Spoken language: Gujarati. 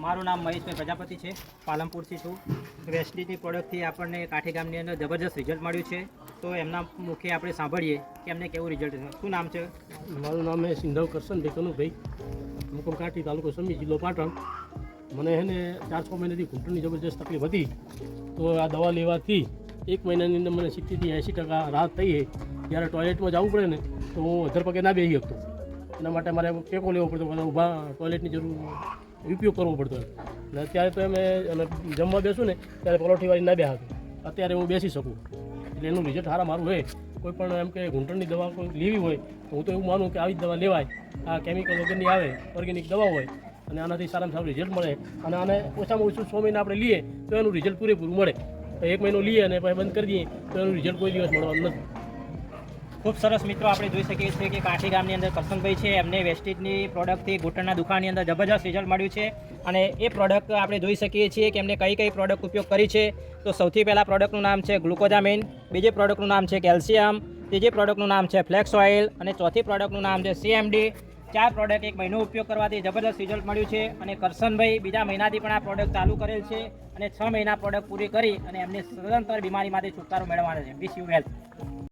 મારું નામ મહેશભાઈ પ્રજાપતિ છે, પાલનપુરથી છું. વેસ્ટીજની પ્રોડક્ટથી આપણને કાઠી ગામની અંદર જબરજસ્ત રિઝલ્ટ મળ્યું છે. તો એમના મુખે આપણે સાંભળીએ કે એમને કેવું રિઝલ્ટ છે. શું નામ છે? મારું નામ છે સિંધવ કરશનભાઈ કનુભાઈ, મુકમ કાઠી, તાલુકો સમી, જિલ્લો પાટણ. મને છે ને 4-6 મહિનાથી ઘૂંટણની જબરજસ્ત તકલીફ હતી. તો આ દવા લેવાથી 1 મહિનાની અંદર મને 70% થી 80% રાહત થઈ છે. જ્યારે ટોયલેટમાં જવું પડે ને તો હું અધર પગે ના બેસી શકતો. એના માટે મારે ટેકો લેવો પડતો, ઊભા ટોયલેટની જરૂર ઉપયોગ કરવો પડતો. અને અત્યારે તો અમે જમવા બેસું ને ત્યારે પરોઠીવાળી ના બેહાતું. અત્યારે હું બેસી શકું. એટલે એનું રિઝલ્ટ સારા મારું હોય. કોઈ પણ એમ કે ઘૂંટણની દવા કોઈ લેવી હોય તો હું તો એવું માનું કે આવી જ દવા લેવાય. આ કેમિકલ વગરની આવે, ઓર્ગેનિક દવા હોય અને આનાથી સારામાં સારું રિઝલ્ટ મળે. અને આને ઓછામાં ઓછું 6 મહિના આપણે લઈએ તો એનું રિઝલ્ટ પૂરેપૂરું મળે. 1 મહિનો લઈએ અને પછી બંધ કરી દઈએ તો એનું રિઝલ્ટ કોઈ દિવસ મળવાનું નથી. ખૂબ સરસ મિત્રો, આપણે જોઈ શકીએ છીએ કે કાઠી ગામની અંદર કરશનભાઈ છે, એમને વેસ્ટીજની પ્રોડક્ટથી ઘૂંટણના દુખાવાની અંદર જબરજસ્ત રિઝલ્ટ મળ્યું છે. અને એ પ્રોડક્ટ આપણે જોઈ શકીએ છીએ કે એમને કઈ પ્રોડક્ટ ઉપયોગ કરી છે. તો સૌથી પહેલાં પ્રોડક્ટનું નામ છે ગ્લુકોઝામિન, બીજી પ્રોડક્ટનું નામ છે કેલ્શિયમ, ત્રીજી પ્રોડક્ટનું નામ છે ફ્લેક્સ ઓઇલ અને ચોથી પ્રોડક્ટનું નામ છે CMD. 4 પ્રોડક્ટ 1 મહિનો ઉપયોગ કરવાથી જબરદસ્ત રિઝલ્ટ મળ્યું છે. અને કરશનભાઈ બીજા મહિનાથી પણ આ પ્રોડક્ટ ચાલુ કરેલ છે અને 6 મહિના પ્રોડક્ટ પૂરી કરી અને એમને સદંતર બીમારીમાંથી છુટકારો મેળવવાનો છે. Wish you health.